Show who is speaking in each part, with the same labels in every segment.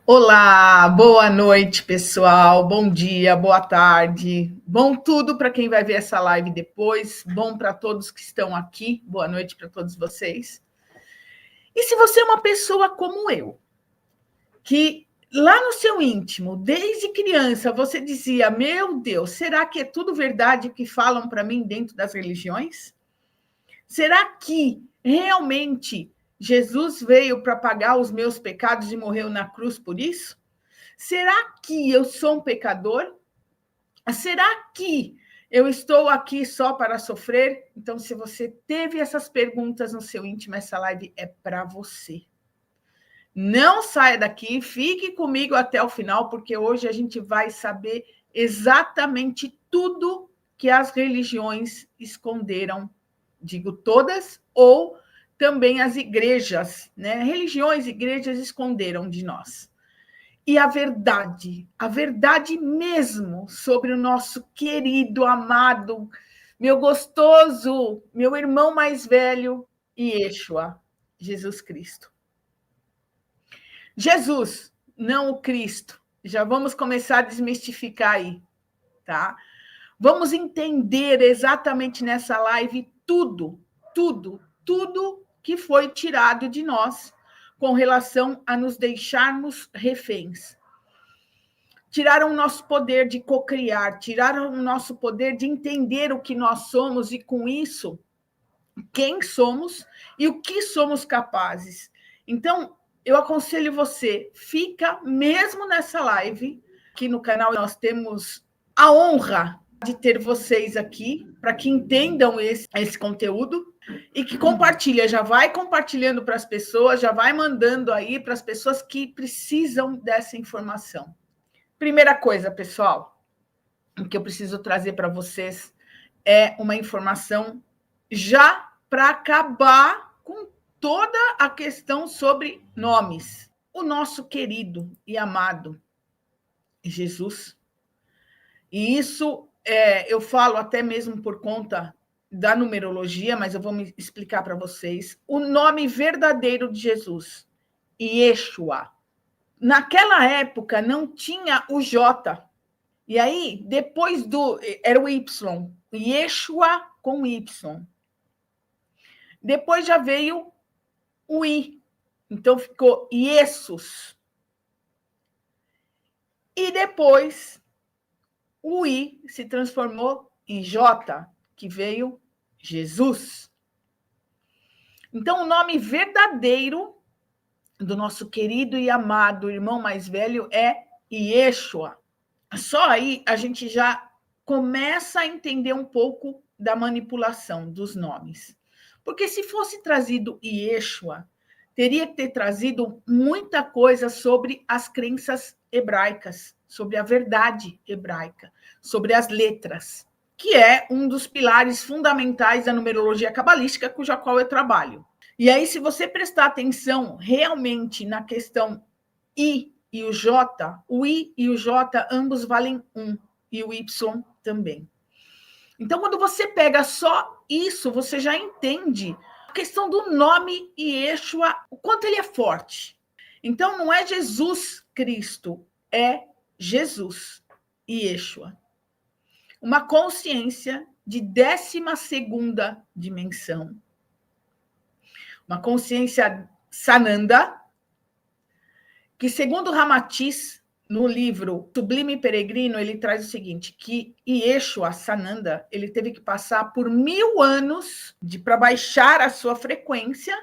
Speaker 1: Olá, boa noite, pessoal. Bom dia, boa tarde. Bom tudo para quem vai ver essa live depois. Bom para todos que estão aqui. Boa noite para todos vocês. E se você é uma pessoa como eu, que lá no seu íntimo, desde criança, você dizia: "Meu Deus, será que é tudo verdade o que falam para mim dentro das religiões? Será que realmente Jesus veio para pagar os meus pecados e morreu na cruz por isso? Será que eu sou um pecador? Será que eu estou aqui só para sofrer?" Então, se você teve essas perguntas no seu íntimo, essa live é para você. Não saia daqui, fique comigo até o final, porque hoje a gente vai saber exatamente tudo que as religiões esconderam. Digo todas, ou também as igrejas, né? Religiões, igrejas esconderam de nós. E a verdade mesmo sobre o nosso querido, amado, meu gostoso, meu irmão mais velho, Yeshua, Jesus Cristo. Jesus, não o Cristo. Já vamos começar a desmistificar aí, tá? Vamos entender exatamente nessa live tudo que foi tirado de nós com relação a nos deixarmos reféns. Tiraram o nosso poder de cocriar, tiraram o nosso poder de entender o que nós somos e, com isso, quem somos e o que somos capazes. Então, eu aconselho você, fica mesmo nessa live. Aqui no canal nós temos a honra de ter vocês aqui, para que entendam esse conteúdo e que compartilha, já vai compartilhando para as pessoas, já vai mandando aí para as pessoas que precisam dessa informação. Primeira coisa, pessoal, que eu preciso trazer para vocês é uma informação já para acabar com toda a questão sobre nomes. O nosso querido e amado Jesus. E isso eu falo até mesmo por conta da numerologia, mas eu vou me explicar para vocês. O nome verdadeiro de Jesus, Yeshua. Naquela época não tinha o J. E aí, depois do. Era o Y, Yeshua com Y. Depois já veio o I. Então ficou Iesus. E depois o I se transformou em J, que veio Jesus. Então, o nome verdadeiro do nosso querido e amado irmão mais velho é Yeshua. Só aí a gente já começa a entender um pouco da manipulação dos nomes. Porque se fosse trazido Yeshua, teria que ter trazido muita coisa sobre as crenças hebraicas, sobre a verdade hebraica, sobre as letras, que é um dos pilares fundamentais da numerologia cabalística, cuja qual eu trabalho. E aí, se você prestar atenção realmente na questão I e o J, o I e o J ambos valem 1, e o Y também. Então, quando você pega só isso, você já entende a questão do nome Yeshua, o quanto ele é forte. Então, não é Jesus Cristo, é Jesus Yeshua. Uma consciência de 12ª dimensão. Uma consciência Sananda, que, segundo Ramatiz, no livro Sublime Peregrino, ele traz o seguinte, que Yeshua, Sananda, ele teve que passar por 1000 anos para baixar a sua frequência,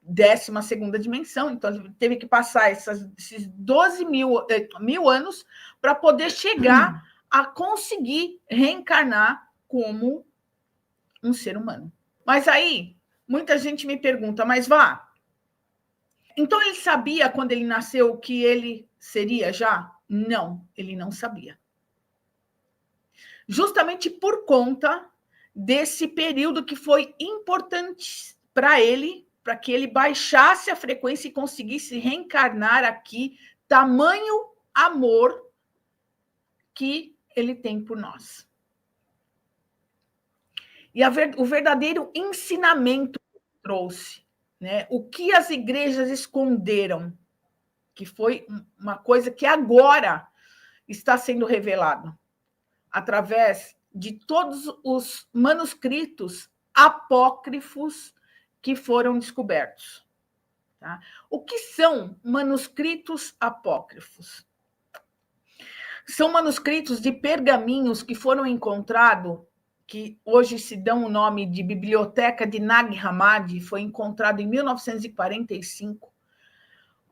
Speaker 1: 12ª dimensão, então ele teve que passar esses 12 mil anos para poder chegar a conseguir reencarnar como um ser humano. Mas aí, muita gente me pergunta, mas então ele sabia quando ele nasceu o que ele seria já? Não, ele não sabia. Justamente por conta desse período que foi importante para ele, para que ele baixasse a frequência e conseguisse reencarnar aqui, tamanho amor que ele tem por nós. E o verdadeiro ensinamento que trouxe, né? O que as igrejas esconderam, que foi uma coisa que agora está sendo revelado através de todos os manuscritos apócrifos que foram descobertos. Tá? O que são manuscritos apócrifos? São manuscritos de pergaminhos que foram encontrados, que hoje se dão o nome de Biblioteca de Nag Hammadi, foi encontrado em 1945.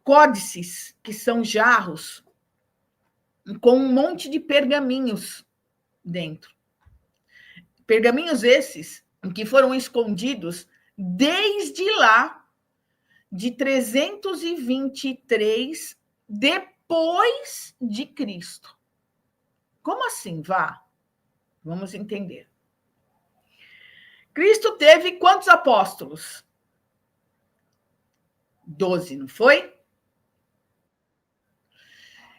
Speaker 1: Códices, que são jarros, com um monte de pergaminhos dentro. Pergaminhos esses que foram escondidos desde lá de 323 depois de Cristo. Como assim, Vá? Vamos entender. Cristo teve quantos apóstolos? 12, não foi?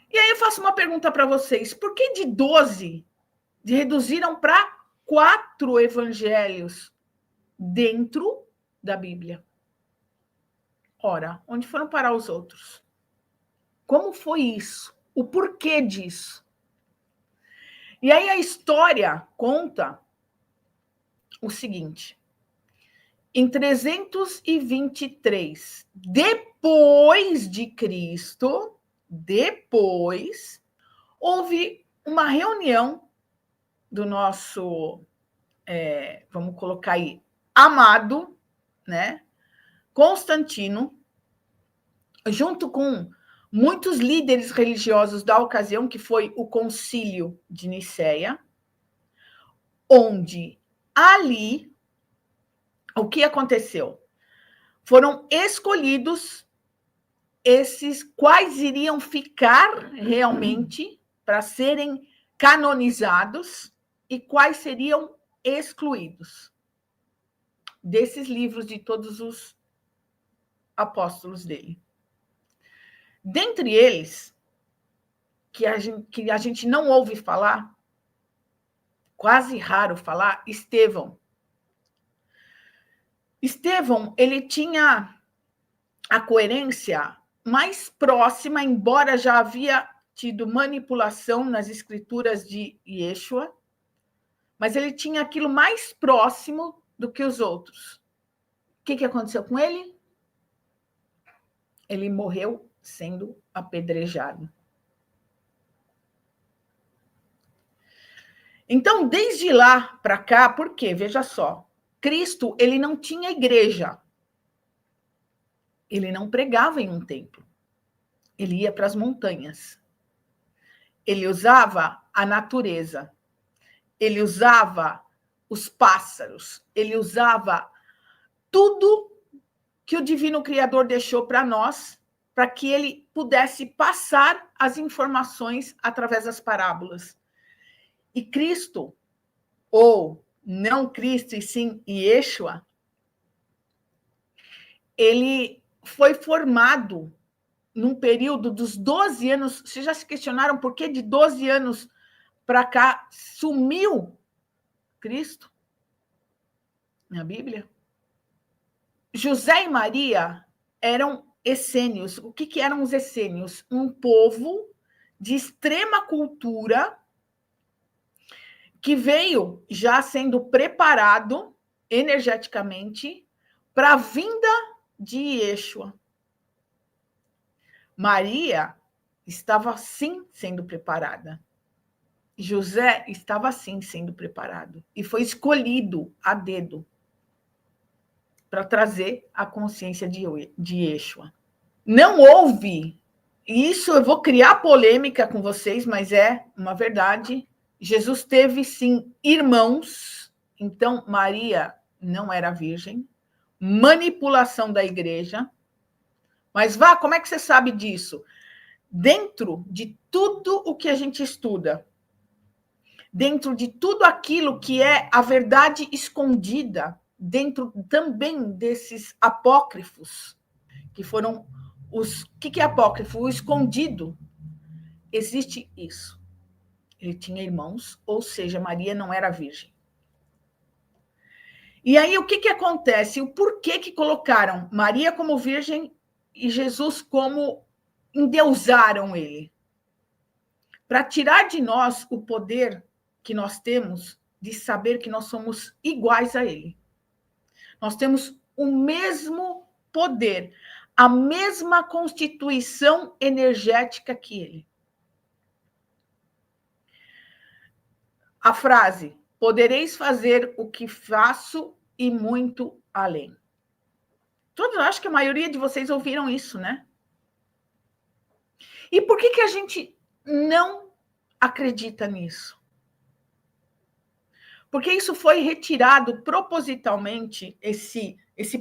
Speaker 1: E aí eu faço uma pergunta para vocês. Por que de 12 reduziram para 4 evangelhos dentro da Bíblia? Ora, onde foram parar os outros? Como foi isso? O porquê disso? E aí a história conta o seguinte: em 323 depois de Cristo, houve uma reunião do nosso, vamos colocar aí, amado, né, Constantino, junto com muitos líderes religiosos da ocasião, que foi o Concílio de Nicéia, onde ali o que aconteceu? Foram escolhidos esses quais iriam ficar realmente para serem canonizados e quais seriam excluídos desses livros de todos os apóstolos dele. Dentre eles, que a gente não ouve falar, quase raro falar, Estevão. Estevão, ele tinha a coerência mais próxima, embora já havia tido manipulação nas escrituras de Yeshua, mas ele tinha aquilo mais próximo do que os outros. O que aconteceu com ele? Ele morreu sendo apedrejado. Então, desde lá para cá, por quê? Veja só, Cristo, ele não tinha igreja. Ele não pregava em um templo. Ele ia para as montanhas. Ele usava a natureza. Ele usava os pássaros. Ele usava tudo que o Divino Criador deixou para nós, para que ele pudesse passar as informações através das parábolas. E Cristo, ou não Cristo, e sim Yeshua, ele foi formado num período dos 12 anos. Vocês já se questionaram por que de 12 anos para cá sumiu Cristo na Bíblia? José e Maria eram essênios. O que eram os essênios? Um povo de extrema cultura que veio já sendo preparado energeticamente para a vinda de Yeshua. Maria estava sim sendo preparada. José estava sim sendo preparado e foi escolhido a dedo para trazer a consciência de Yeshua. Não houve, isso eu vou criar polêmica com vocês, mas é uma verdade. Jesus teve sim irmãos, então Maria não era virgem, manipulação da igreja. Mas Vá, como é que você sabe disso? Dentro de tudo o que a gente estuda, dentro de tudo aquilo que é a verdade escondida, dentro também desses apócrifos, que foram os... O que é apócrifo? O escondido. Existe isso. Ele tinha irmãos, ou seja, Maria não era virgem. E aí, o que acontece? O porquê que colocaram Maria como virgem e Jesus como endeusaram ele, para tirar de nós o poder que nós temos de saber que nós somos iguais a ele. Nós temos o mesmo poder, a mesma constituição energética que ele. A frase, podereis fazer o que faço e muito além. Todos, acho que a maioria de vocês ouviram isso, né? E por que a gente não acredita nisso? Porque isso foi retirado propositalmente, esse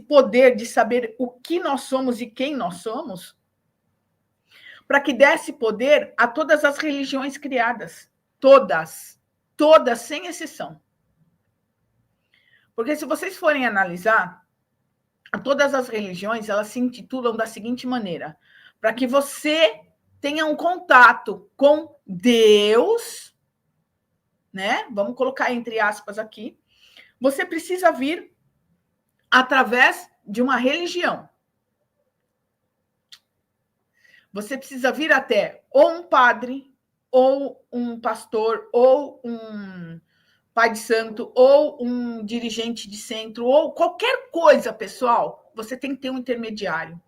Speaker 1: poder de saber o que nós somos e quem nós somos, para que desse poder a todas as religiões criadas. Todas, sem exceção. Porque se vocês forem analisar, todas as religiões, elas se intitulam da seguinte maneira: para que você tenha um contato com Deus, né? Vamos colocar entre aspas aqui. Você precisa vir através de uma religião. Você precisa vir até ou um padre, ou um pastor, ou um pai de santo, ou um dirigente de centro, ou qualquer coisa, pessoal, você tem que ter um intermediário.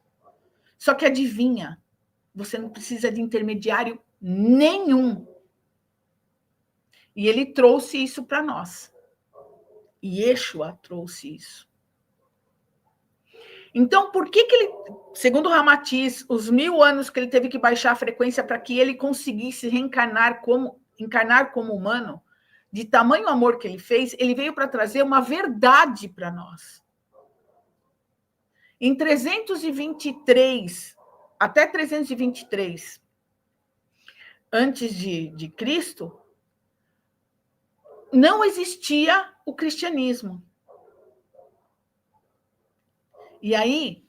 Speaker 1: Só que adivinha, você não precisa de intermediário nenhum. E ele trouxe isso para nós. Yeshua trouxe isso. Então, por que ele, segundo Ramatiz, os 1000 anos que ele teve que baixar a frequência para que ele conseguisse encarnar como humano, de tamanho amor que ele fez, ele veio para trazer uma verdade para nós. Em 323, até 323, antes de Cristo, não existia o cristianismo. E aí,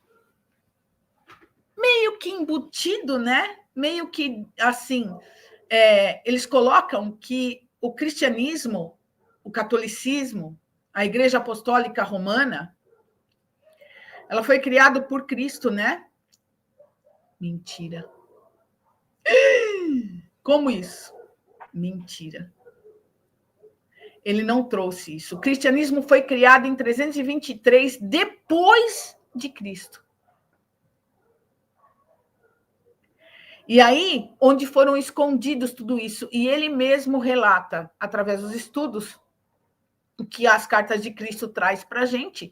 Speaker 1: meio que embutido, né? Meio que assim, eles colocam que o cristianismo, o catolicismo, a Igreja Apostólica Romana, ela foi criada por Cristo, né? Mentira. Como isso? Mentira. Ele não trouxe isso. O cristianismo foi criado em 323 depois de Cristo. E aí, onde foram escondidos tudo isso? E ele mesmo relata, através dos estudos, o que as cartas de Cristo traz para a gente,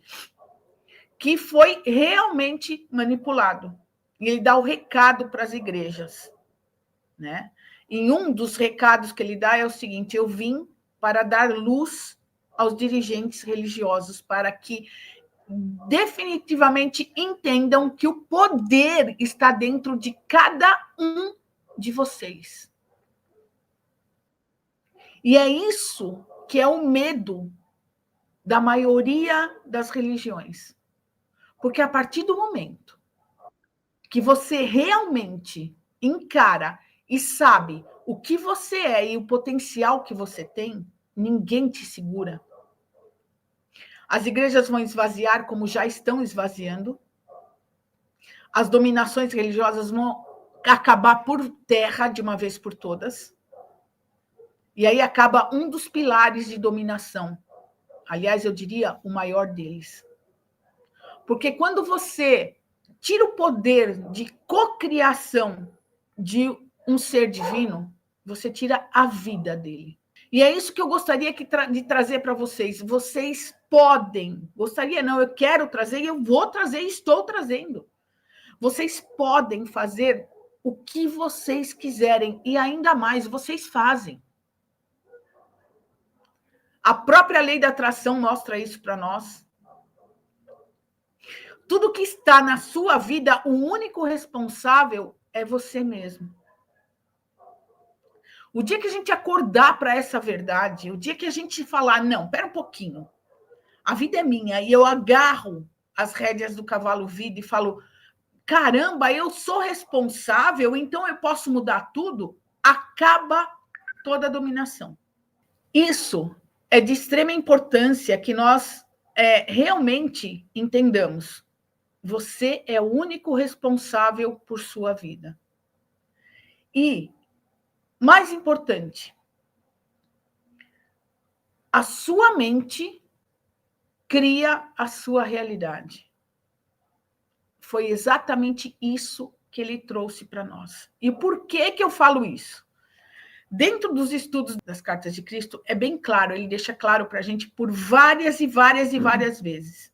Speaker 1: que foi realmente manipulado. E ele dá o recado para as igrejas, né? E um dos recados que ele dá é o seguinte: eu vim para dar luz aos dirigentes religiosos, para que definitivamente entendam que o poder está dentro de cada um de vocês. E é isso que é o medo da maioria das religiões. Porque a partir do momento que você realmente encara e sabe o que você é e o potencial que você tem, ninguém te segura. As igrejas vão esvaziar como já estão esvaziando. As dominações religiosas vão acabar por terra de uma vez por todas. E aí acaba um dos pilares de dominação. Aliás, eu diria o maior deles. Porque quando você tira o poder de cocriação de um ser divino, você tira a vida dele. E é isso que eu gostaria de trazer para vocês. Vocês podem, gostaria não, eu quero trazer e eu vou trazer e estou trazendo. Vocês podem fazer o que vocês quiserem e ainda mais, vocês fazem. A própria lei da atração mostra isso para nós. Tudo que está na sua vida, o único responsável é você mesmo. O dia que a gente acordar para essa verdade, o dia que a gente falar, não, pera um pouquinho, a vida é minha, e eu agarro as rédeas do cavalo vida e falo, caramba, eu sou responsável, então eu posso mudar tudo, acaba toda a dominação. Isso é de extrema importância que nós realmente entendamos. Você é o único responsável por sua vida. E, mais importante, a sua mente cria a sua realidade. Foi exatamente isso que ele trouxe para nós. E por que eu falo isso? Dentro dos estudos das cartas de Cristo, é bem claro, ele deixa claro para a gente por várias e várias e várias vezes.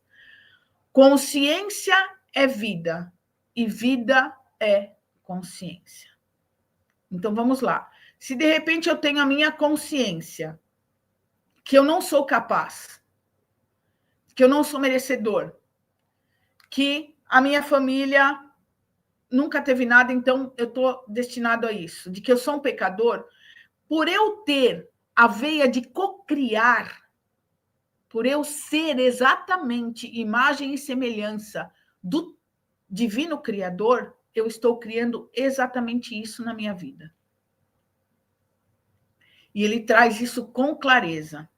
Speaker 1: Consciência é vida e vida é consciência. Então vamos lá. Se de repente eu tenho a minha consciência que eu não sou capaz, que eu não sou merecedor, que a minha família nunca teve nada, então eu estou destinado a isso, de que eu sou um pecador, por eu ter a veia de cocriar, por eu ser exatamente imagem e semelhança do divino Criador, eu estou criando exatamente isso na minha vida. E ele traz isso com clareza.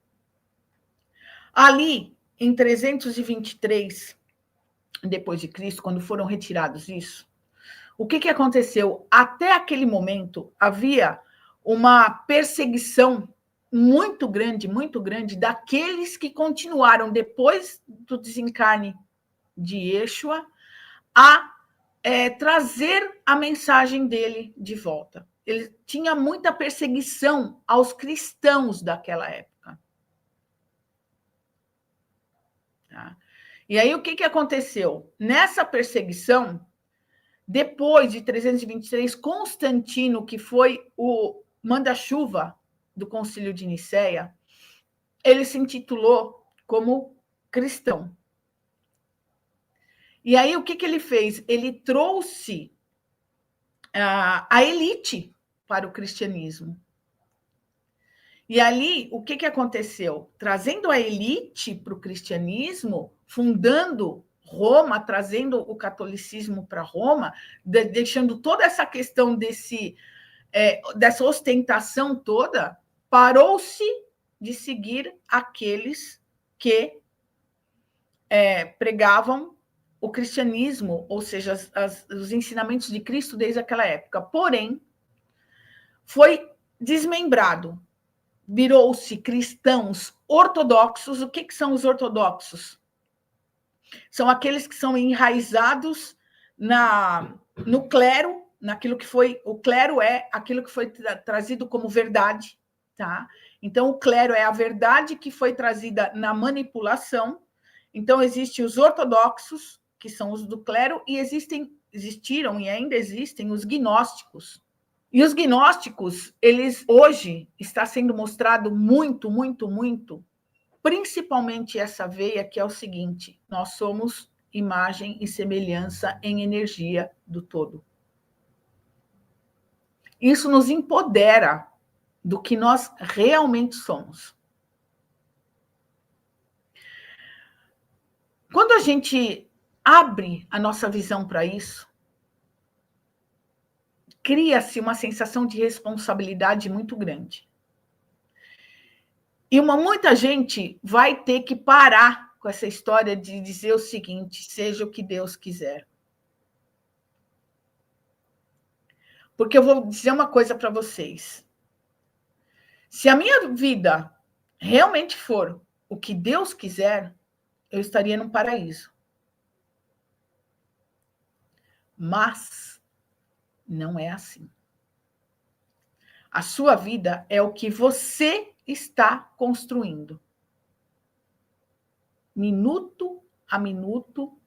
Speaker 1: Ali, em 323 depois de Cristo, quando foram retirados isso, o que aconteceu? Até aquele momento, havia uma perseguição muito grande daqueles que continuaram, depois do desencarne de Yeshua, a trazer a mensagem dele de volta. Ele tinha muita perseguição aos cristãos daquela época. Tá? E aí, o que aconteceu? Nessa perseguição, depois de 323, Constantino, que foi o manda-chuva do Concílio de Nicéia, ele se intitulou como cristão. E aí, o que ele fez? Ele trouxe a elite para o cristianismo. E ali, o que aconteceu? Trazendo a elite para o cristianismo, fundando Roma, trazendo o catolicismo para Roma, deixando toda essa questão dessa ostentação toda, parou-se de seguir aqueles que pregavam o cristianismo, ou seja, os ensinamentos de Cristo desde aquela época. Porém, foi desmembrado. Virou-se cristãos ortodoxos. O que são os ortodoxos? São aqueles que são enraizados no clero, naquilo que foi... O clero é aquilo que foi trazido como verdade, tá? Então, o clero é a verdade que foi trazida na manipulação. Então, existem os ortodoxos, que são os do clero, e existiram e ainda existem os gnósticos. E os gnósticos, eles hoje está sendo mostrado muito, principalmente essa veia, que é o seguinte: nós somos imagem e semelhança em energia do todo. Isso nos empodera do que nós realmente somos. Quando a gente abre a nossa visão para isso, cria-se uma sensação de responsabilidade muito grande. E muita gente vai ter que parar com essa história de dizer o seguinte: seja o que Deus quiser. Porque eu vou dizer uma coisa para vocês. Se a minha vida realmente for o que Deus quiser, eu estaria num paraíso. Mas não é assim. A sua vida é o que você está construindo. Minuto a minuto,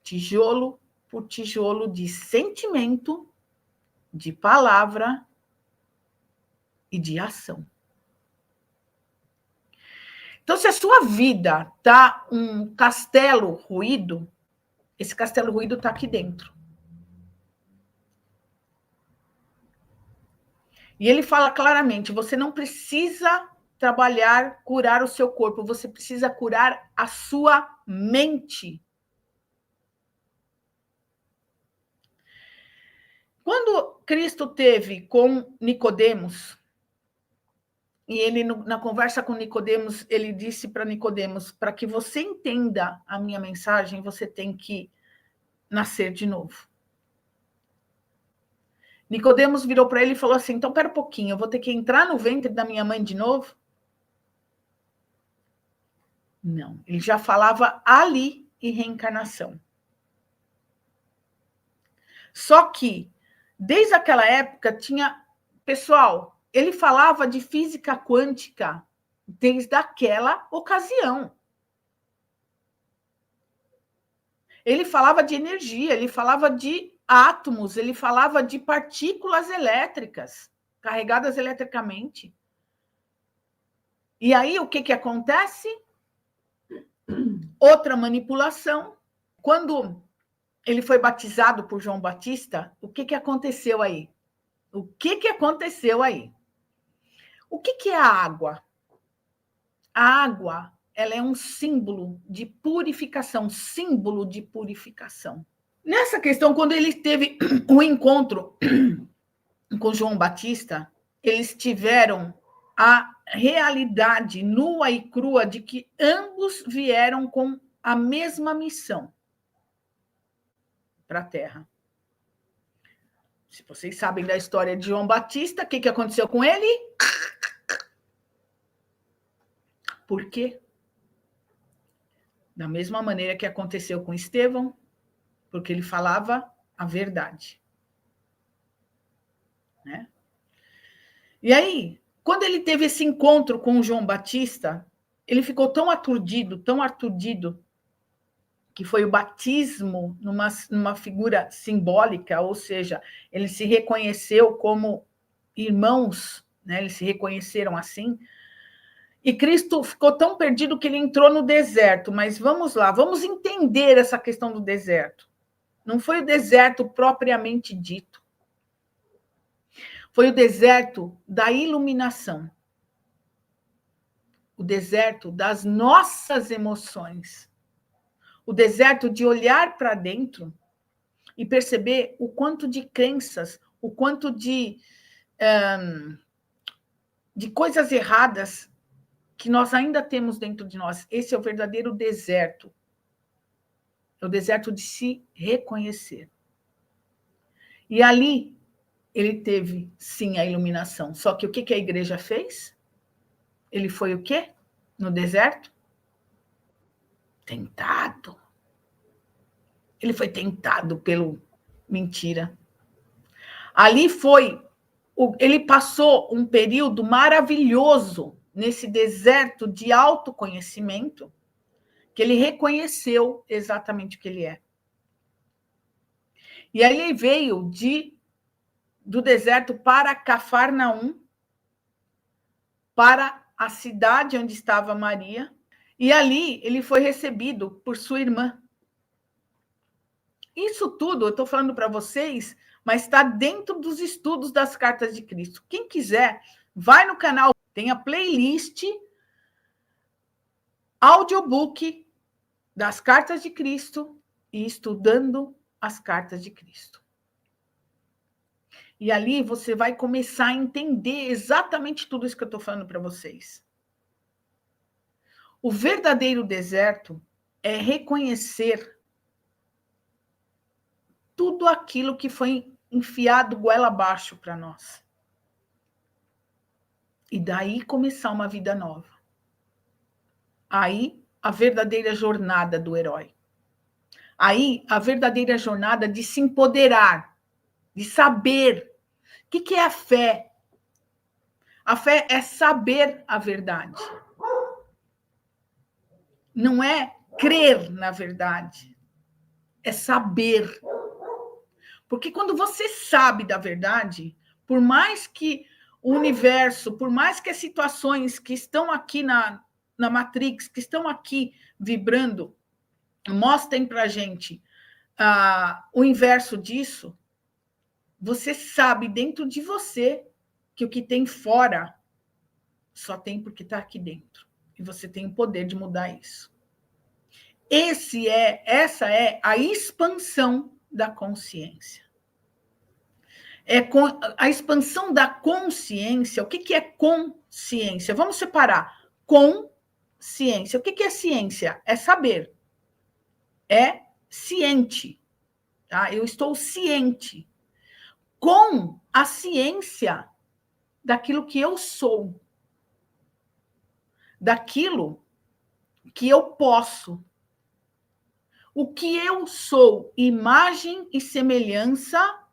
Speaker 1: tijolo por tijolo de sentimento, de palavra e de ação. Então, se a sua vida está um castelo ruído, esse castelo ruído está aqui dentro. E ele fala claramente: você não precisa trabalhar, curar o seu corpo, você precisa curar a sua mente. Quando Cristo teve com Nicodemos, e ele, na conversa com Nicodemos, ele disse para Nicodemos: para que você entenda a minha mensagem, você tem que nascer de novo. Nicodemos virou para ele e falou assim: então, pera um pouquinho, eu vou ter que entrar no ventre da minha mãe de novo? Não, ele já falava ali em reencarnação. Só que, desde aquela época, tinha... Pessoal, ele falava de física quântica desde aquela ocasião. Ele falava de energia, ele falava de átomos, ele falava de partículas elétricas, carregadas eletricamente. E aí, o que acontece? Outra manipulação. Quando ele foi batizado por João Batista, o que aconteceu aí? O que aconteceu aí? O que é a água? A água, ela é um símbolo de purificação, símbolo de purificação. Nessa questão, quando ele teve o encontro com João Batista, eles tiveram a realidade nua e crua de que ambos vieram com a mesma missão para a Terra. Se vocês sabem da história de João Batista, o que aconteceu com ele? Por quê? Da mesma maneira que aconteceu com Estevão, porque ele falava a verdade. Né? E aí, quando ele teve esse encontro com o João Batista, ele ficou tão aturdido, que foi o batismo numa figura simbólica, ou seja, ele se reconheceu como irmãos, né? Eles se reconheceram assim. E Cristo ficou tão perdido que ele entrou no deserto. Mas vamos lá, vamos entender essa questão do deserto. Não foi o deserto propriamente dito. Foi o deserto da iluminação. O deserto das nossas emoções. O deserto de olhar para dentro e perceber o quanto de crenças, o quanto de coisas erradas que nós ainda temos dentro de nós. Esse é o verdadeiro deserto. É o deserto de se reconhecer. E ali ele teve, sim, a iluminação. Só que o que a igreja fez? Ele foi o quê? No deserto? Tentado. Ele foi tentado pelo mentira. Ali ele passou um período maravilhoso nesse deserto de autoconhecimento, que ele reconheceu exatamente o que ele é. E aí ele veio do deserto para Cafarnaum, para a cidade onde estava Maria, e ali ele foi recebido por sua irmã. Isso tudo eu estou falando para vocês, mas está dentro dos estudos das Cartas de Cristo. Quem quiser, vai no canal, tem a playlist audiobook das Cartas de Cristo e estudando as Cartas de Cristo. E ali você vai começar a entender exatamente tudo isso que eu estou falando para vocês. O verdadeiro deserto é reconhecer tudo aquilo que foi enfiado goela abaixo para nós. E daí começar uma vida nova. Aí a verdadeira jornada do herói. Aí a verdadeira jornada de se empoderar, de saber. O que é a fé? A fé é saber a verdade. Não é crer na verdade, é saber. Porque quando você sabe da verdade, por mais que o universo, por mais que as situações que estão aqui na Matrix, que estão aqui vibrando, mostrem para a gente o inverso disso, você sabe dentro de você que o que tem fora só tem porque está aqui dentro. E você tem o poder de mudar isso. Essa é a expansão da consciência. A expansão da consciência. O que é consciência? Vamos separar. Consciência. O que é ciência? É saber. É ciente. Tá? Eu estou ciente. com a ciência daquilo que eu sou, daquilo que eu posso. O que eu sou, imagem e semelhança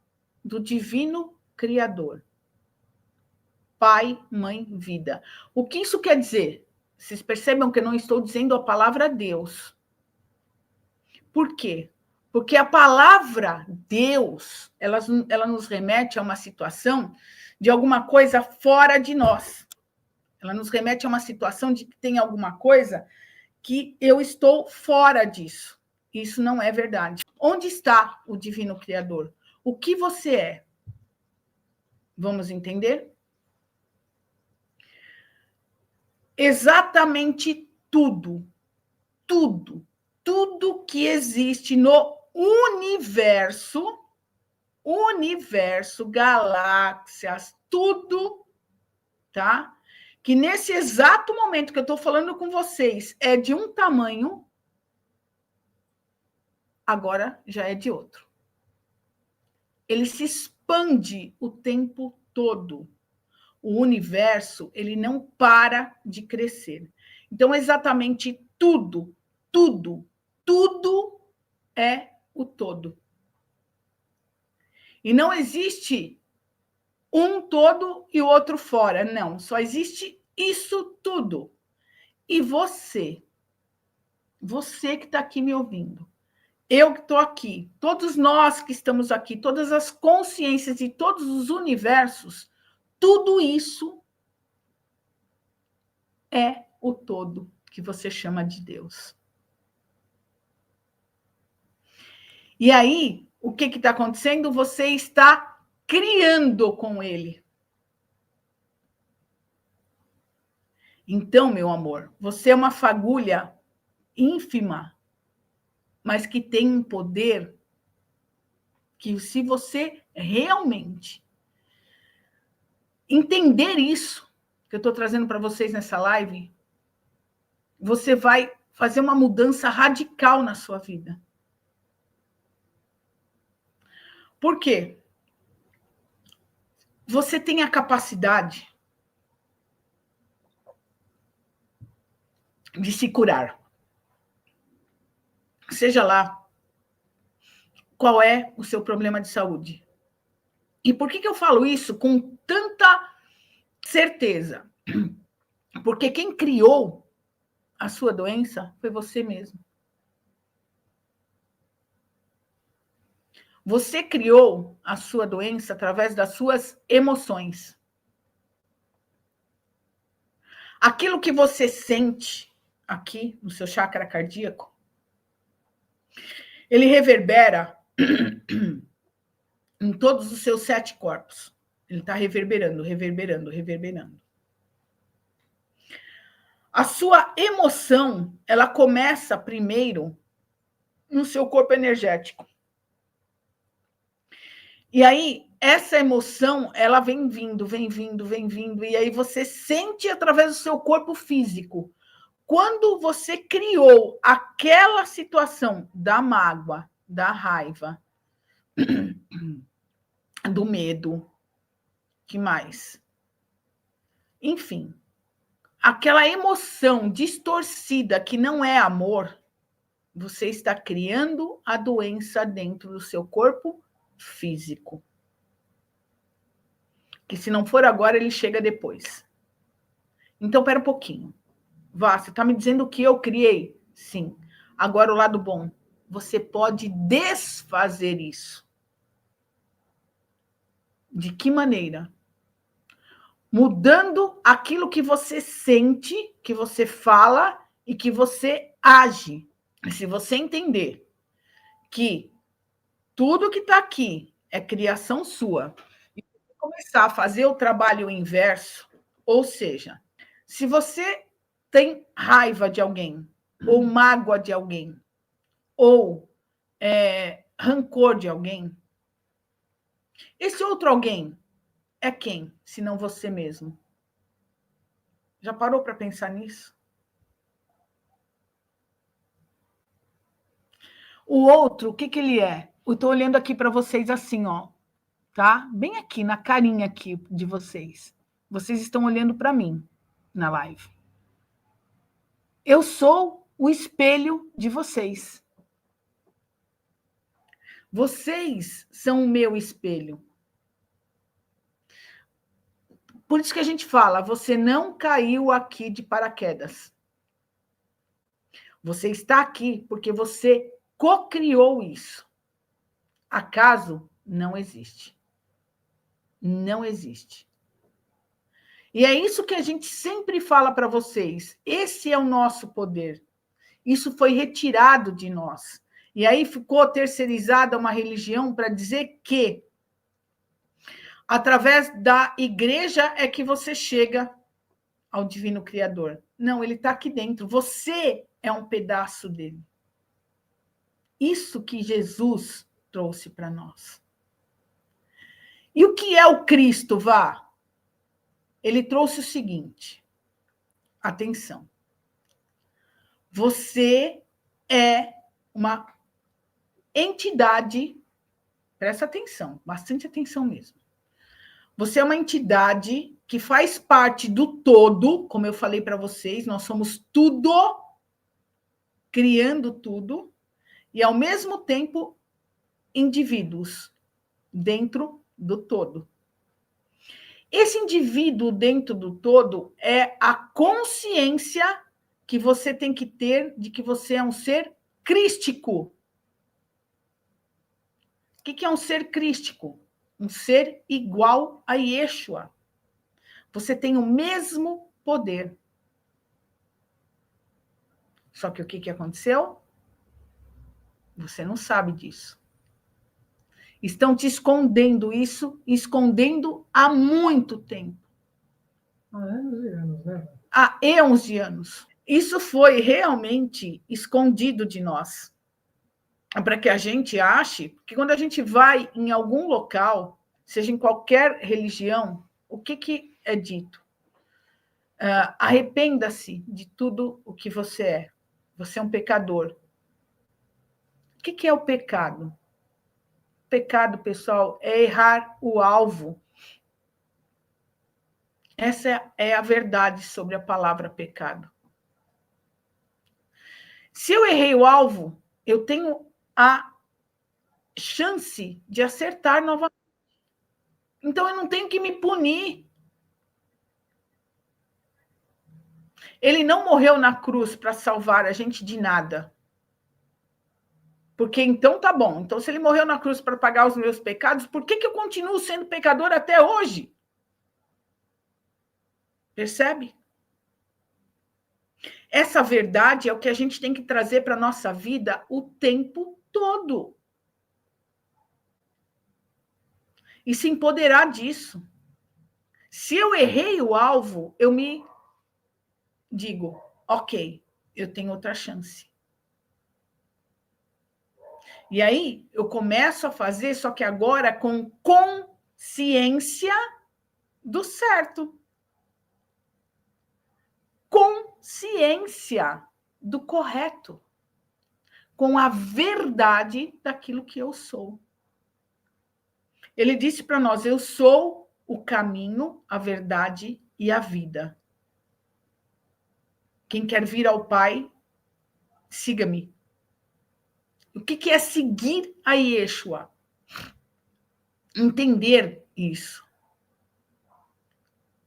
Speaker 1: do divino Criador. Pai, mãe, vida. O que isso quer dizer? Vocês percebam que eu não estou dizendo a palavra Deus. Por quê? Porque a palavra Deus, ela nos remete a uma situação de alguma coisa fora de nós. Ela nos remete a uma situação de que tem alguma coisa que eu estou fora disso. Isso não é verdade. Onde está o divino Criador? O que você é? Vamos entender? Exatamente tudo, tudo que existe no universo, galáxias, tudo, tá? Que nesse exato momento que eu estou falando com vocês é de um tamanho, agora já é de outro. Ele se expande o tempo todo. O universo, ele não para de crescer. Então, exatamente tudo é o todo. E não existe um todo e o outro fora, não. Só existe isso tudo. E você que está aqui me ouvindo, eu que estou aqui, todos nós que estamos aqui, todas as consciências de todos os universos, tudo isso é o todo que você chama de Deus. E aí, o que está acontecendo? Você está criando com ele. Então, meu amor, você é uma fagulha ínfima, mas que tem um poder que, se você realmente entender isso que eu estou trazendo para vocês nessa live, você vai fazer uma mudança radical na sua vida. Por quê? Você tem a capacidade de se curar. Seja lá qual é o seu problema de saúde. E por que eu falo isso com tanta certeza? Porque quem criou a sua doença foi você mesmo. Você criou a sua doença através das suas emoções. Aquilo que você sente aqui no seu chakra cardíaco, ele reverbera em todos os seus 7 corpos. Ele está reverberando. A sua emoção, ela começa primeiro no seu corpo energético. E aí, essa emoção, ela vem vindo, e aí você sente através do seu corpo físico. Quando você criou aquela situação da mágoa, da raiva, do medo, que mais? Enfim, aquela emoção distorcida que não é amor, você está criando a doença dentro do seu corpo físico. Que se não for agora, ele chega depois. Então, espera um pouquinho. Vá, você está me dizendo que eu criei? Sim. Agora, o lado bom. Você pode desfazer isso. De que maneira? Mudando aquilo que você sente, que você fala e que você age. Se você entender que tudo que está aqui é criação sua, e começar a fazer o trabalho inverso, ou seja, se você tem raiva de alguém, ou mágoa de alguém, ou rancor de alguém, esse outro alguém é quem, se não você mesmo? Já parou para pensar nisso? O outro, o que ele é? Eu estou olhando aqui para vocês assim, ó. tá? Bem aqui, na carinha aqui de vocês. Vocês estão olhando para mim na live. Eu sou o espelho de vocês. Vocês são o meu espelho. Por isso que a gente fala, você não caiu aqui de paraquedas. Você está aqui porque você co-criou isso. Acaso não existe. Não existe. E é isso que a gente sempre fala para vocês. Esse é o nosso poder. Isso foi retirado de nós. E aí ficou terceirizada uma religião para dizer que através da igreja é que você chega ao divino criador. Não, ele está aqui dentro. Você é um pedaço dele. Isso que Jesus trouxe para nós. E o que é o Cristo, Vá? Ele trouxe o seguinte. Atenção. Você é uma entidade, presta atenção, bastante atenção mesmo. Você é uma entidade que faz parte do todo, como eu falei para vocês, nós somos tudo, criando tudo, e ao mesmo tempo indivíduos dentro do todo. Esse indivíduo dentro do todo é a consciência que você tem que ter de que você é um ser crístico. O que é um ser crístico? Um ser igual a Yeshua. Você tem o mesmo poder. Só que o que aconteceu? Você não sabe disso. Estão te escondendo isso, escondendo há muito tempo.
Speaker 2: Há anos e anos, né?
Speaker 1: Há eons de anos. Isso foi realmente escondido de nós. Para que a gente ache que quando a gente vai em algum local, seja em qualquer religião, o que é dito? Arrependa-se de tudo o que você é. Você é um pecador. O que é o pecado? Pecado, pessoal, é errar o alvo. Essa é a verdade sobre a palavra pecado. Se eu errei o alvo, eu tenho a chance de acertar novamente. Então, eu não tenho que me punir. Ele não morreu na cruz para salvar a gente de nada. Porque então tá bom. Então, se ele morreu na cruz para pagar os meus pecados, por que eu continuo sendo pecador até hoje? Percebe? Essa verdade é o que a gente tem que trazer para a nossa vida o tempo todo. E se empoderar disso. Se eu errei o alvo, eu me digo, ok, eu tenho outra chance. E aí eu começo a fazer, só que agora com consciência do certo. Consciência do correto. Com a verdade daquilo que eu sou. Ele disse para nós, eu sou o caminho, a verdade e a vida. Quem quer vir ao Pai, siga-me. O que é seguir a Yeshua? Entender isso.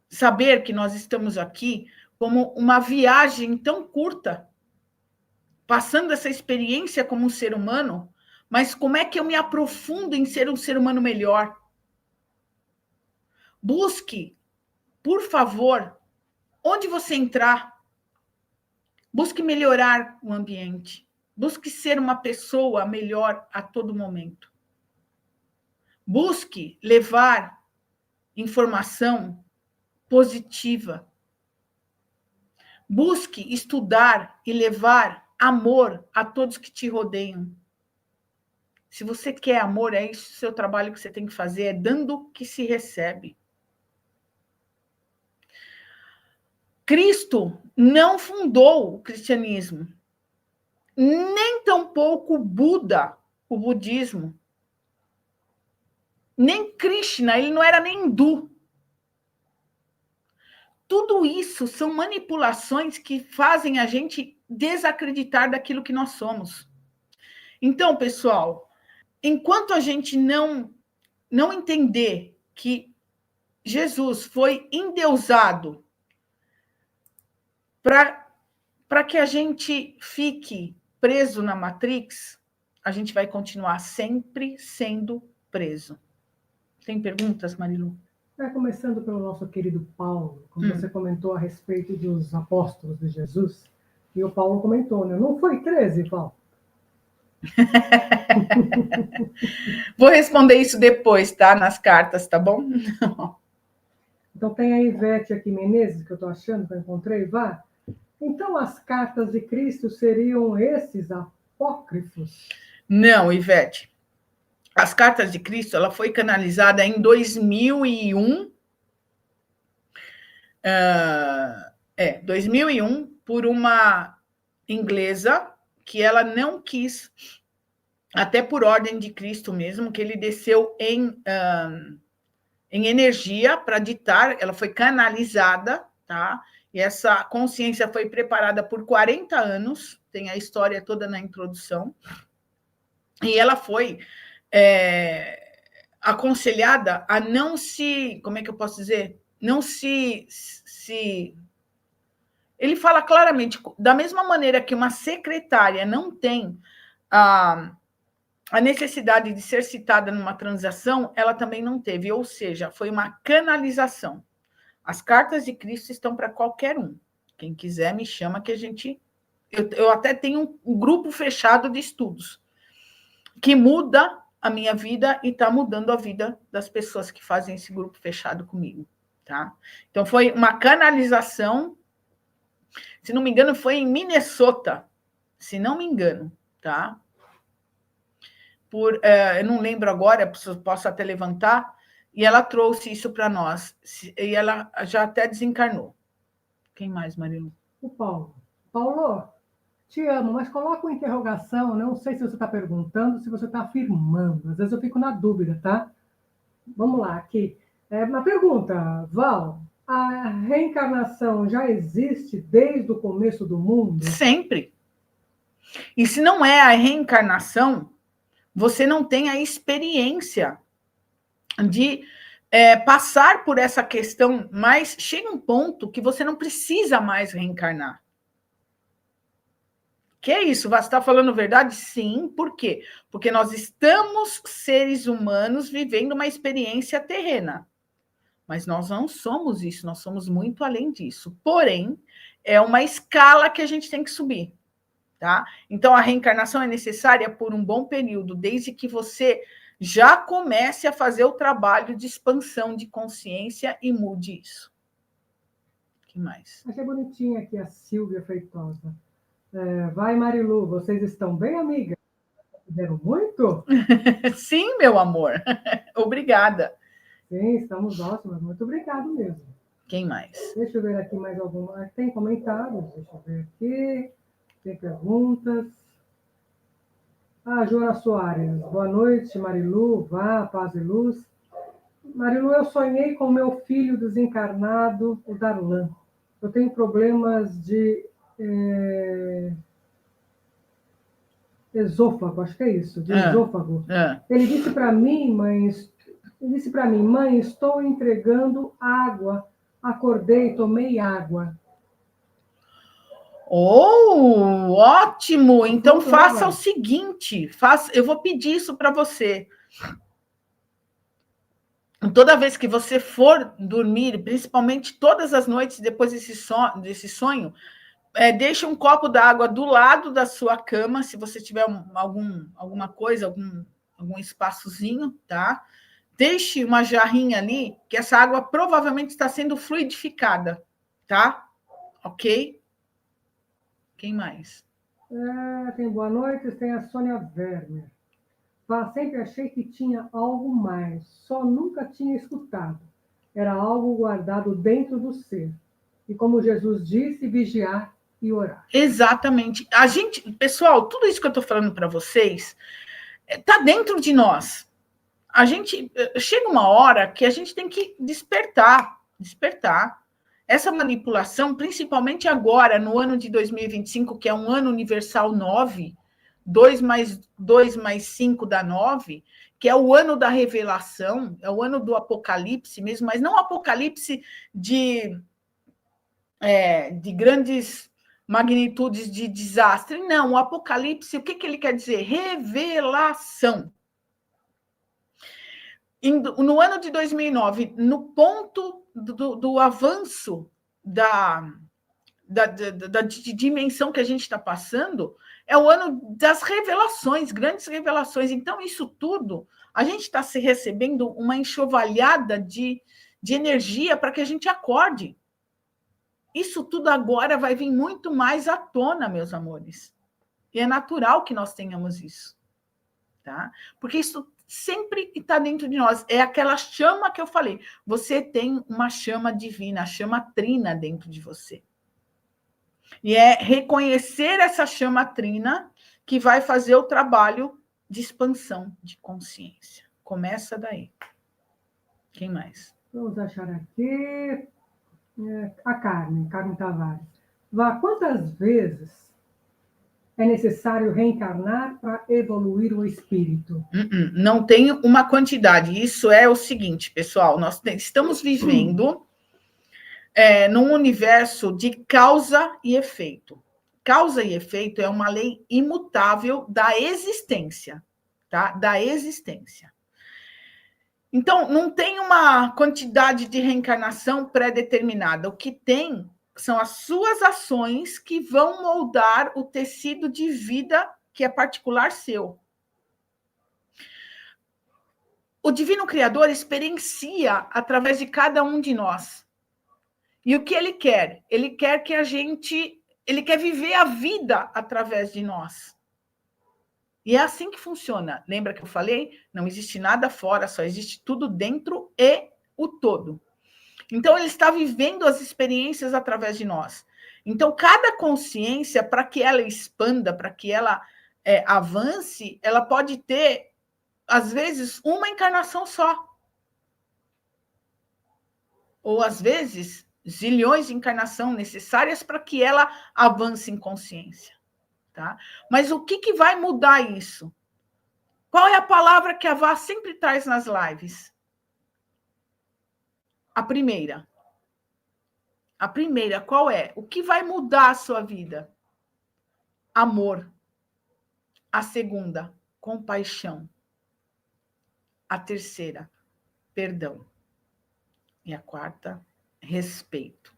Speaker 1: Saber que nós estamos aqui como uma viagem tão curta, passando essa experiência como um ser humano, mas como é que eu me aprofundo em ser um ser humano melhor? Busque, por favor, onde você entrar, busque melhorar o ambiente. Busque ser uma pessoa melhor a todo momento. Busque levar informação positiva. Busque estudar e levar amor a todos que te rodeiam. Se você quer amor, é isso o seu trabalho que você tem que fazer, é dando que se recebe. Cristo não fundou o cristianismo, nem tampouco Buda, o budismo. nem Krishna, ele não era nem hindu. Tudo isso são manipulações que fazem a gente desacreditar daquilo que nós somos. Então, pessoal, enquanto a gente não entender que Jesus foi endeusado para que a gente fique preso na Matrix, a gente vai continuar sempre sendo preso. Tem perguntas, Marilu?
Speaker 2: Começando pelo nosso querido Paulo, como você comentou a respeito dos apóstolos de Jesus, e o Paulo comentou, né? Não foi 13, Paulo?
Speaker 1: Vou responder isso depois, tá? Nas cartas, tá bom?
Speaker 2: Então tem a Ivete aqui, Menezes, que eu estou achando, que eu encontrei, vá. Então as cartas de Cristo seriam esses apócrifos?
Speaker 1: Não, Ivete. As cartas de Cristo, ela foi canalizada em 2001. 2001, por uma inglesa que ela não quis, até por ordem de Cristo mesmo, que ele desceu em energia para ditar, ela foi canalizada, tá? E essa consciência foi preparada por 40 anos, tem a história toda na introdução, e ela foi aconselhada a não se, como é que eu posso dizer? Não se ele fala claramente, da mesma maneira que uma secretária não tem a necessidade de ser citada numa transação, ela também não teve, ou seja, foi uma canalização. As cartas de Cristo estão para qualquer um. Quem quiser me chama que a gente... Eu até tenho um grupo fechado de estudos que muda a minha vida e está mudando a vida das pessoas que fazem esse grupo fechado comigo, tá? Então, foi uma canalização, se não me engano, foi em Minnesota, se não me engano, tá? Eu não lembro agora, posso até levantar, e ela trouxe isso para nós, e ela já até desencarnou. Quem mais, Marilu?
Speaker 2: O Paulo. Paulo, te amo, mas coloca uma interrogação, não sei se você está perguntando, se você está afirmando, às vezes eu fico na dúvida, tá? Vamos lá, aqui. Uma pergunta, Val, a reencarnação já existe desde o começo do mundo?
Speaker 1: Sempre. E se não é a reencarnação, você não tem a experiência de passar por essa questão, mas chega um ponto que você não precisa mais reencarnar. Que é isso? Você está falando verdade? Sim. Por quê? Porque nós estamos, seres humanos, vivendo uma experiência terrena. Mas nós não somos isso, nós somos muito além disso. Porém, é uma escala que a gente tem que subir. Tá? Então, a reencarnação é necessária por um bom período, desde que você já comece a fazer o trabalho de expansão de consciência e mude isso. O que mais?
Speaker 2: Achei bonitinha aqui a Silvia Feitosa. Vai, Marilu, vocês estão bem, amiga? Fizeram muito?
Speaker 1: Sim, meu amor. Obrigada.
Speaker 2: Sim, estamos ótimas. Muito obrigado mesmo.
Speaker 1: Quem mais?
Speaker 2: Deixa eu ver aqui mais alguma. Tem comentários? Deixa eu ver aqui. Tem perguntas. Joana Soares. Boa noite, Marilu. Vá, paz e luz. Marilu, eu sonhei com meu filho desencarnado, o Darlan. Eu tenho problemas de esôfago, acho que é isso, de esôfago. Ele disse para mim, mãe, estou entregando água. Acordei, tomei água.
Speaker 1: Oh, ótimo! Então faça o seguinte, eu vou pedir isso para você. Toda vez que você for dormir, principalmente todas as noites depois desse sonho, deixe um copo d'água do lado da sua cama, se você tiver alguma coisa, algum espaçozinho, tá? Deixe uma jarrinha ali, que essa água provavelmente está sendo fluidificada, tá? Ok? Quem mais?
Speaker 2: Tem boa noite, tem a Sônia Werner. Sempre achei que tinha algo mais, só nunca tinha escutado. Era algo guardado dentro do ser. E como Jesus disse, vigiar e orar.
Speaker 1: Exatamente. Pessoal, tudo isso que eu estou falando para vocês está dentro de nós. a gente chega uma hora que a gente tem que despertar. Essa manipulação, principalmente agora, no ano de 2025, que é um ano universal 9, 2 mais 2 mais 5 dá 9, que é o ano da revelação, é o ano do apocalipse mesmo, mas não apocalipse de grandes magnitudes de desastre, não. O apocalipse, o que ele quer dizer? Revelação. No ano de 2009, no ponto do avanço da dimensão que a gente está passando, é o ano das revelações, grandes revelações. Então, isso tudo, a gente está se recebendo uma enxovalhada de energia para que a gente acorde. Isso tudo agora vai vir muito mais à tona, meus amores. E é natural que nós tenhamos isso. Tá? Porque isso sempre está dentro de nós. É aquela chama que eu falei. Você tem uma chama divina, a chama trina dentro de você. E é reconhecer essa chama trina que vai fazer o trabalho de expansão de consciência. Começa daí. Quem mais?
Speaker 2: Vamos achar aqui. A Carmen Tavares. Vá, quantas vezes é necessário reencarnar para evoluir o espírito?
Speaker 1: Não tem uma quantidade. Isso é o seguinte, pessoal. Nós estamos vivendo num universo de causa e efeito. Causa e efeito é uma lei imutável da existência, tá? Da existência. Então, não tem uma quantidade de reencarnação pré-determinada. O que tem são as suas ações que vão moldar o tecido de vida que é particular seu. O Divino Criador experiencia através de cada um de nós. E o que ele quer? Ele quer que a gente... Ele quer viver a vida através de nós. E é assim que funciona. Lembra que eu falei? Não existe nada fora, só existe tudo dentro e o todo. Então, ele está vivendo as experiências através de nós. Então, cada consciência, para que ela expanda, para que ela avance, ela pode ter, às vezes, uma encarnação só. Ou, às vezes, zilhões de encarnações necessárias para que ela avance em consciência. Tá? Mas o que vai mudar isso? Qual é a palavra que a Vá sempre traz nas lives? A primeira. A primeira, qual é? O que vai mudar a sua vida? Amor. A segunda, compaixão. A terceira, perdão. E a quarta, respeito.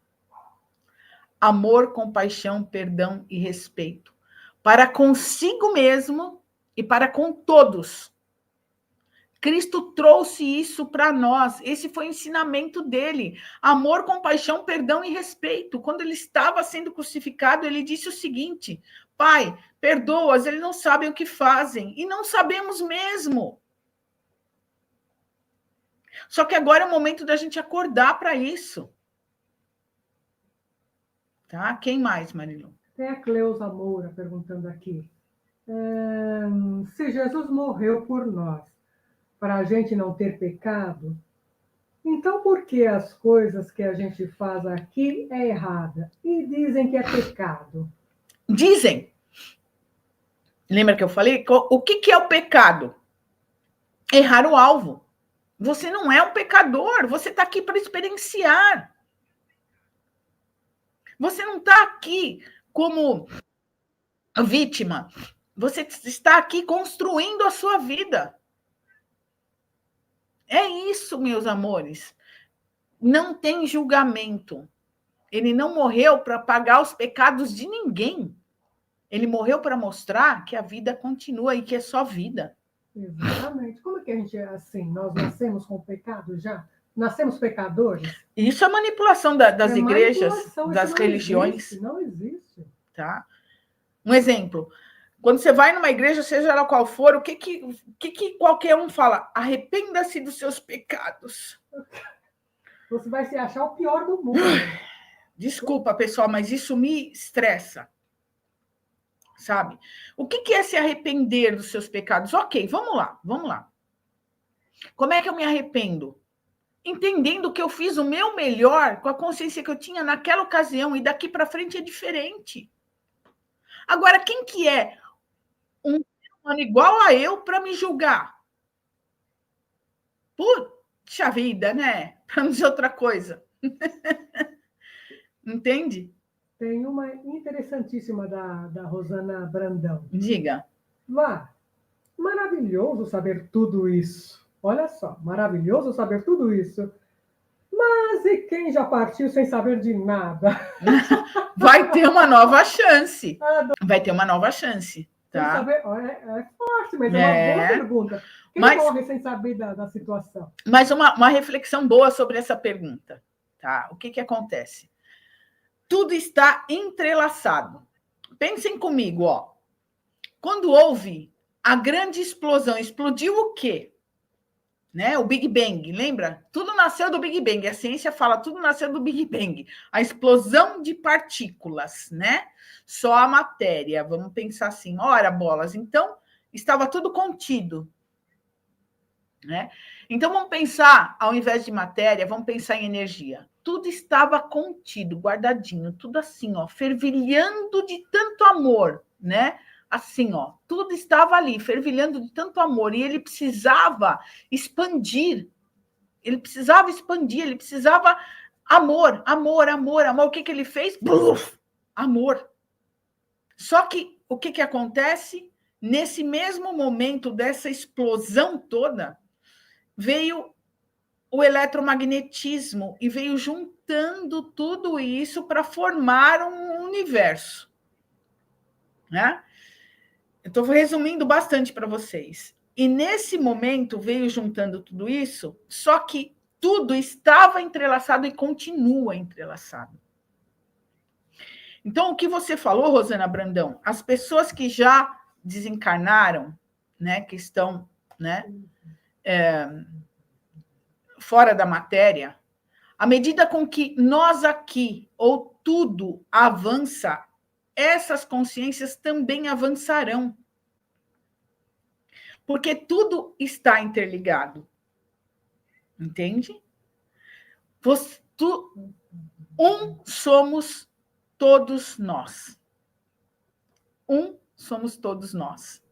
Speaker 1: Amor, compaixão, perdão e respeito. Para consigo mesmo e para com todos. Cristo trouxe isso para nós. Esse foi o ensinamento dele. Amor, compaixão, perdão e respeito. Quando ele estava sendo crucificado, ele disse o seguinte: Pai, perdoa-os, eles não sabem o que fazem. E não sabemos mesmo. Só que agora é o momento da gente acordar para isso. Tá? Quem mais, Marilu?
Speaker 2: Tem a Cleusa Moura perguntando aqui. Se Jesus morreu por nós, para a gente não ter pecado, então por que as coisas que a gente faz aqui é errada? E dizem que é pecado.
Speaker 1: Dizem. Lembra que eu falei? O que é o pecado? Errar o alvo. Você não é um pecador, você está aqui para experienciar. Você não está aqui como vítima. Você está aqui construindo a sua vida. É isso, meus amores. Não tem julgamento. Ele não morreu para pagar os pecados de ninguém. Ele morreu para mostrar que a vida continua e que é só vida.
Speaker 2: Exatamente. Como é que a gente é assim? Nós nascemos com pecado já? Nascemos pecadores?
Speaker 1: Isso é manipulação das igrejas, das religiões.
Speaker 2: Não existe.
Speaker 1: Tá? Um exemplo. Quando você vai numa igreja, seja ela qual for, o que qualquer um fala? Arrependa-se dos seus pecados.
Speaker 2: Você vai se achar o pior do mundo.
Speaker 1: Desculpa, pessoal, mas isso me estressa. Sabe? O que é se arrepender dos seus pecados? Ok, vamos lá. Como é que eu me arrependo? Entendendo que eu fiz o meu melhor com a consciência que eu tinha naquela ocasião e daqui para frente é diferente. Agora, quem que é um ser humano igual a eu para me julgar? Puxa vida, né? Para não dizer outra coisa. Entende?
Speaker 2: Tem uma interessantíssima da Rosana Brandão.
Speaker 1: Diga.
Speaker 2: Vá, maravilhoso saber tudo isso. Olha só, maravilhoso saber tudo isso. Mas e quem já partiu sem saber de nada?
Speaker 1: Vai ter uma nova chance. Vai ter uma nova chance. Tá?
Speaker 2: Sem saber, é forte, mas é uma boa pergunta. Quem morre sem saber da situação?
Speaker 1: Mas uma reflexão boa sobre essa pergunta. Tá? O que acontece? Tudo está entrelaçado. Pensem comigo, ó. Quando houve a grande explosão, explodiu o quê? Né? O Big Bang, lembra? Tudo nasceu do Big Bang. A ciência fala tudo nasceu do Big Bang. A explosão de partículas, né? Só a matéria. Vamos pensar assim, ora, bolas. Então, estava tudo contido. Né? Então, vamos pensar, ao invés de matéria, vamos pensar em energia. Tudo estava contido, guardadinho, tudo assim, ó, fervilhando de tanto amor, né? Assim, ó, tudo estava ali, fervilhando de tanto amor, e ele precisava expandir, ele precisava amor, amor, amor, amor. O que ele fez? Buf! Amor. Só que o que acontece? Nesse mesmo momento dessa explosão toda, veio o eletromagnetismo e veio juntando tudo isso para formar um universo. Né? Eu estou resumindo bastante para vocês. E nesse momento veio juntando tudo isso, só que tudo estava entrelaçado e continua entrelaçado. Então, o que você falou, Rosana Brandão, as pessoas que já desencarnaram, né, que estão, né, fora da matéria, à medida com que nós aqui, ou tudo avança, essas consciências também avançarão. Porque tudo está interligado. Entende? Somos todos nós. Somos todos nós.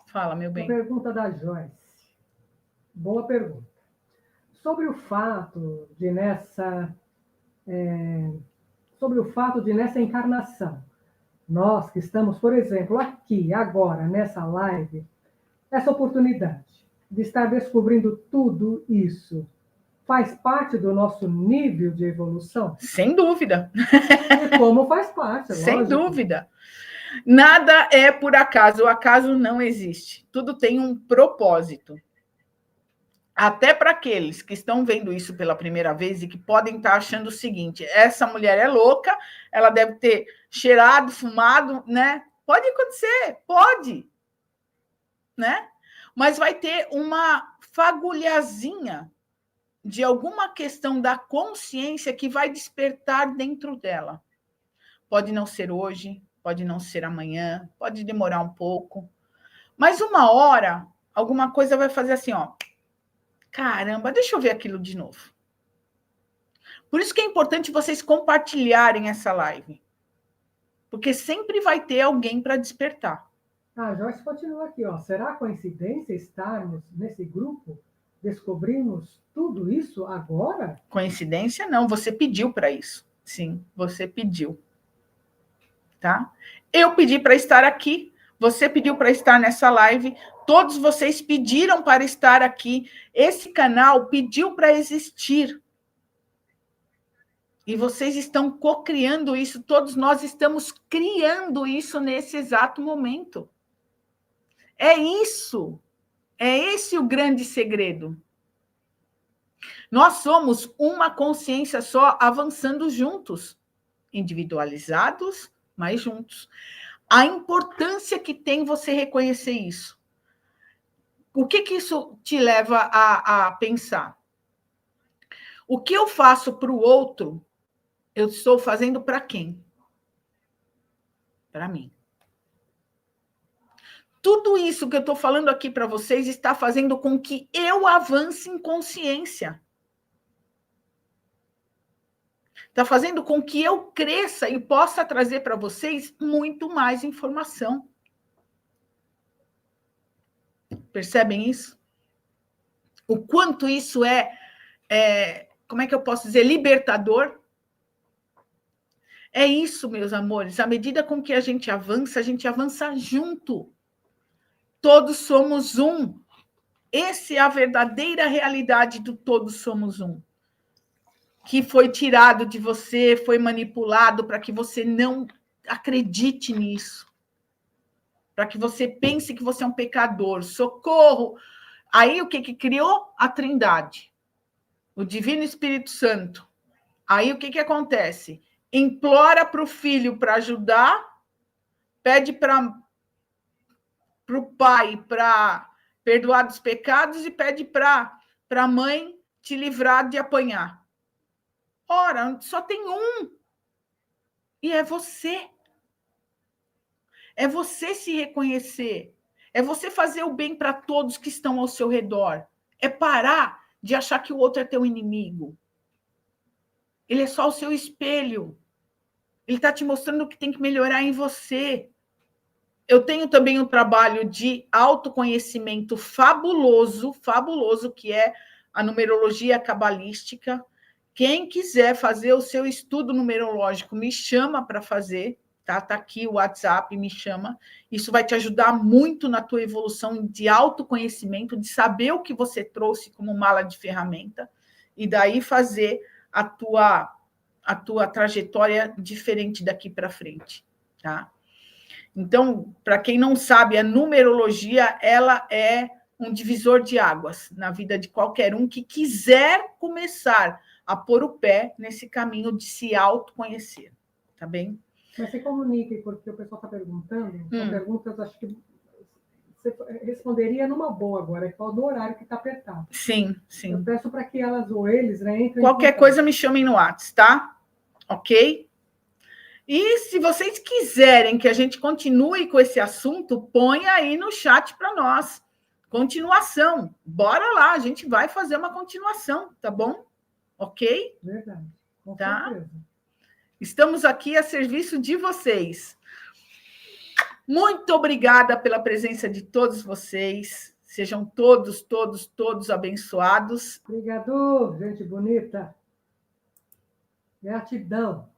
Speaker 1: Fala, meu bem.
Speaker 2: A pergunta da Joyce. Boa pergunta. Sobre o fato de nessa encarnação, nós que estamos, por exemplo, aqui, agora, nessa live, essa oportunidade de estar descobrindo tudo isso faz parte do nosso nível de evolução?
Speaker 1: Sem dúvida.
Speaker 2: E como faz parte,
Speaker 1: Sem
Speaker 2: lógico.
Speaker 1: dúvida. Nada é por acaso, o acaso não existe. Tudo tem um propósito. Até para aqueles que estão vendo isso pela primeira vez e que podem estar achando o seguinte: essa mulher é louca, ela deve ter cheirado, fumado, né? Pode acontecer, pode, né? Mas vai ter uma fagulhazinha de alguma questão da consciência que vai despertar dentro dela. Pode não ser hoje, pode não ser amanhã, pode demorar um pouco, mas uma hora, alguma coisa vai fazer assim, ó. Caramba, deixa eu ver aquilo de novo. Por isso que é importante vocês compartilharem essa live. Porque sempre vai ter alguém para despertar.
Speaker 2: Ah, Joyce continua aqui, ó. Será coincidência estarmos nesse grupo? Descobrimos tudo isso agora?
Speaker 1: Coincidência não, você pediu para isso. Sim, você pediu. Tá? Eu pedi para estar aqui, você pediu para estar nessa live, todos vocês pediram para estar aqui, esse canal pediu para existir. E vocês estão co-criando isso, todos nós estamos criando isso nesse exato momento. É isso, é esse o grande segredo. Nós somos uma consciência só, avançando juntos, individualizados, mas juntos. A importância que tem você reconhecer isso. O que isso te leva a pensar? O que eu faço para o outro, eu estou fazendo para quem? Para mim. Tudo isso que eu estou falando aqui para vocês está fazendo com que eu avance em consciência. Está fazendo com que eu cresça e possa trazer para vocês muito mais informação. Percebem isso? O quanto isso como é que eu posso dizer, libertador? É isso, meus amores. À medida com que a gente avança junto. Todos somos um. Essa é a verdadeira realidade do todos somos um. Que foi tirado de você, foi manipulado para que você não acredite nisso. Para que você pense que você é um pecador. Socorro! Aí o que criou? A Trindade. O Divino Espírito Santo. Aí o que acontece? Implora para o filho para ajudar, pede para o pai para perdoar dos pecados e pede para a mãe te livrar de apanhar. Ora, só tem um. E é você. É você se reconhecer. É você fazer o bem para todos que estão ao seu redor. É parar de achar que o outro é teu inimigo. Ele é só o seu espelho. Ele está te mostrando o que tem que melhorar em você. Eu tenho também um trabalho de autoconhecimento fabuloso, que é a numerologia cabalística. Quem quiser fazer o seu estudo numerológico, me chama para fazer, tá? Tá aqui o WhatsApp, me chama. Isso vai te ajudar muito na tua evolução de autoconhecimento, de saber o que você trouxe como mala de ferramenta, e daí fazer a tua trajetória diferente daqui para frente, tá? Então, para quem não sabe, a numerologia, ela é um divisor de águas na vida de qualquer um que quiser começar a pôr o pé nesse caminho de se autoconhecer, tá bem?
Speaker 2: Mas se comunique, porque o pessoal está perguntando, são perguntas, acho que você responderia numa boa agora, é no horário que está apertado.
Speaker 1: Sim, sim.
Speaker 2: Eu peço para que elas ou eles, né, entrem.
Speaker 1: Qualquer coisa me chamem no WhatsApp, tá? Ok? E se vocês quiserem que a gente continue com esse assunto, põe aí no chat para nós. Continuação. Bora lá, a gente vai fazer uma continuação, tá bom? Ok?
Speaker 2: Verdade. Com
Speaker 1: tá?
Speaker 2: certeza.
Speaker 1: Estamos aqui a serviço de vocês. Muito obrigada pela presença de todos vocês. Sejam todos abençoados.
Speaker 2: Obrigado, gente bonita. Gratidão.